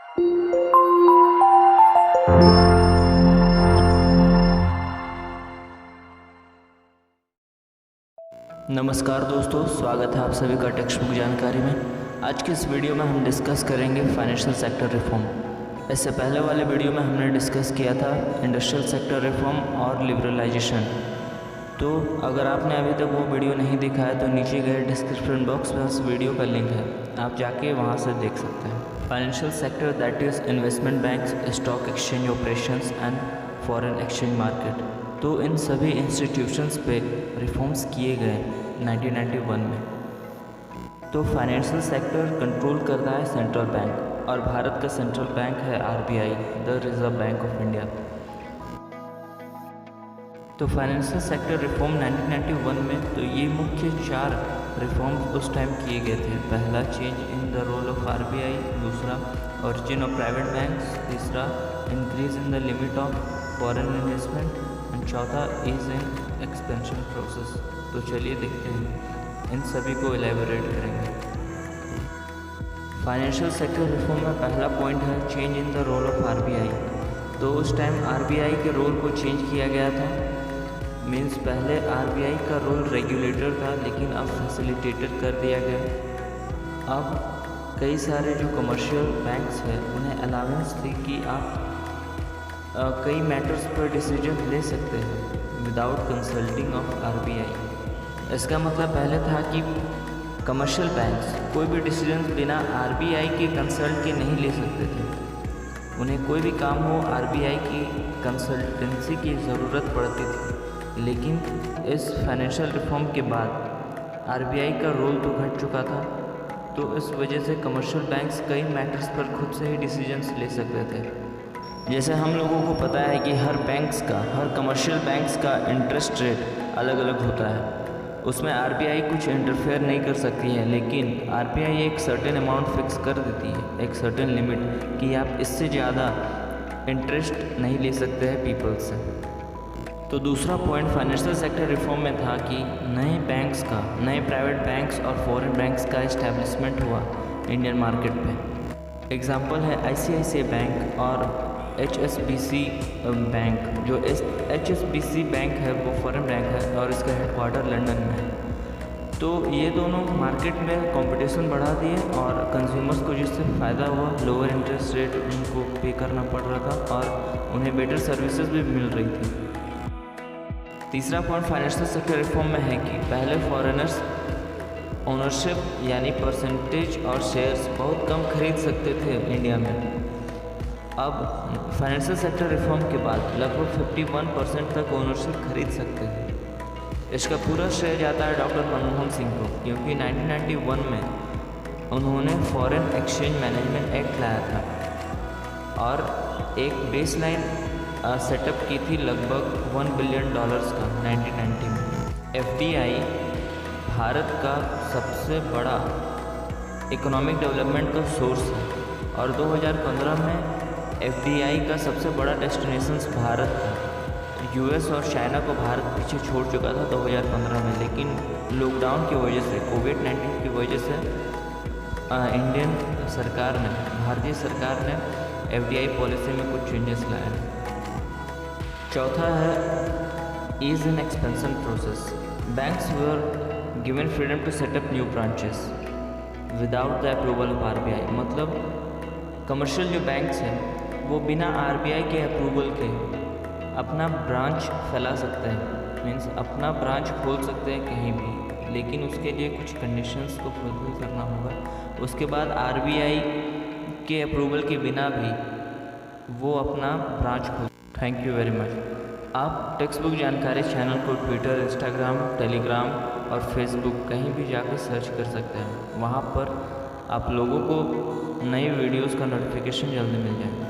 नमस्कार दोस्तों, स्वागत है आप सभी का टेक्स्ट बुक जानकारी में। आज के इस वीडियो में हम डिस्कस करेंगे फाइनेंशियल सेक्टर रिफॉर्म। इससे पहले वाले वीडियो में हमने डिस्कस किया था इंडस्ट्रियल सेक्टर रिफॉर्म और लिबरलाइजेशन। तो अगर आपने अभी तक वो वीडियो नहीं देखा है तो नीचे गए डिस्क्रिप्शन बॉक्स में उस वीडियो का लिंक है, आप जाके वहाँ से देख सकते हैं। Financial sector that is investment banks, stock exchange operations and foreign exchange market. तो इन सभी इंस्टीट्यूशंस पे रिफॉर्म्स किए गए 1991 में। तो फाइनेंशियल सेक्टर कंट्रोल करता है सेंट्रल बैंक, और भारत का सेंट्रल बैंक है RBI, the reserve bank of India. तो फाइनेंशियल सेक्टर रिफॉर्म 1991 में तो ये मुख्य 4 रिफॉर्म्स उस टाइम किए गए थे। पहला, change in the role of RBI। दूसरा, ओरिजिन ऑफ प्राइवेट बैंक्स। तीसरा, increase in the limit of foreign investment. चौथा, इज इन एक्सपेंशन प्रोसेस। तो चलिए देखते हैं, इन सभी को एलैबोरेट करेंगे। फाइनेंशियल सेक्टर रिफॉर्म में पहला पॉइंट है change in the role of RBI। तो उस टाइम RBI के रोल को चेंज किया गया था। मीन्स पहले RBI का रोल रेगुलेटर था, लेकिन अब फैसिलिटेटर कर दिया गया। अब कई सारे जो कमर्शियल बैंक्स हैं उन्हें अलाउंस थी कि आप कई मैटर्स पर डिसीजन ले सकते हैं विदाउट कंसल्टिंग ऑफ RBI। इसका मतलब पहले था कि कमर्शियल बैंक्स कोई भी डिसीजन बिना RBI के कंसल्ट के नहीं ले सकते थे। उन्हें कोई भी काम हो RBI की कंसल्टेंसी की ज़रूरत पड़ती थी। लेकिन इस फाइनेंशियल रिफॉर्म के बाद RBI का रोल तो घट चुका था, तो इस वजह से कमर्शियल बैंक्स कई मैटर्स पर खुद से ही डिसीजंस ले सकते थे। जैसे हम लोगों को पता है कि हर कमर्शियल बैंक्स का इंटरेस्ट रेट अलग अलग होता है। उसमें RBI कुछ इंटरफेयर नहीं कर सकती है, लेकिन RBI एक सर्टेन अमाउंट फिक्स कर देती है, एक सर्टेन लिमिट, कि आप इससे ज़्यादा इंटरेस्ट नहीं ले सकते हैं पीपल से। तो दूसरा पॉइंट फाइनेंशियल सेक्टर रिफॉर्म में था कि नए प्राइवेट बैंक्स और फॉरेन बैंक्स का इस्टेब्लिशमेंट हुआ इंडियन मार्केट पे। एग्जांपल है ICICI बैंक और HSBC बैंक। जो HSBC बैंक है वो फॉरेन बैंक है और इसका हेडक्वार्टर लंदन में है। तो ये दोनों मार्केट में कंपटीशन बढ़ा दिए और कंज्यूमर्स को जिससे फ़ायदा हुआ, लोअर इंटरेस्ट रेट उनको पे करना पड़ रहा था और उन्हें बेटर सर्विसेज भी मिल रही थी। तीसरा पॉइंट फाइनेंशियल सेक्टर रिफॉर्म में है कि पहले फॉरेनर्स ओनरशिप यानी परसेंटेज और शेयर्स बहुत कम खरीद सकते थे इंडिया में। अब फाइनेंशियल सेक्टर रिफॉर्म के बाद लगभग 51% तक ओनरशिप खरीद सकते हैं। इसका पूरा श्रेय जाता है डॉक्टर मनमोहन सिंह को, क्योंकि 1991 में उन्होंने फॉरेन एक्सचेंज मैनेजमेंट एक्ट लाया था और एक बेसलाइन सेटअप की थी लगभग $1 बिलियन का 1990 में। FDI भारत का सबसे बड़ा इकोनॉमिक डेवलपमेंट का सोर्स है और 2015 में FDI का सबसे बड़ा डेस्टिनेशंस भारत था। US और चाइना को भारत पीछे छोड़ चुका था 2015 में, लेकिन लॉकडाउन की वजह से, कोविड-19 की वजह से भारतीय सरकार ने FDI पॉलिसी में कुछ चेंजेस लाए। चौथा है ease in expansion process. Banks were given freedom to set up new branches without the approval of RBI। मतलब कमर्शियल जो बैंक्स हैं वो बिना RBI के अप्रूवल के अपना ब्रांच फैला सकते हैं, मीन्स अपना ब्रांच खोल सकते हैं कहीं भी, लेकिन उसके लिए कुछ कंडीशंस को फुलफिल करना होगा। उसके बाद RBI के अप्रूवल के बिना भी वो अपना ब्रांच खोल। Thank you very much. आप टेक्स्ट बुक जानकारी चैनल को ट्विटर, इंस्टाग्राम, टेलीग्राम और फेसबुक कहीं भी जाकर सर्च कर सकते हैं। वहाँ पर आप लोगों को नई वीडियोज़ का नोटिफिकेशन जल्दी मिल जाएगा।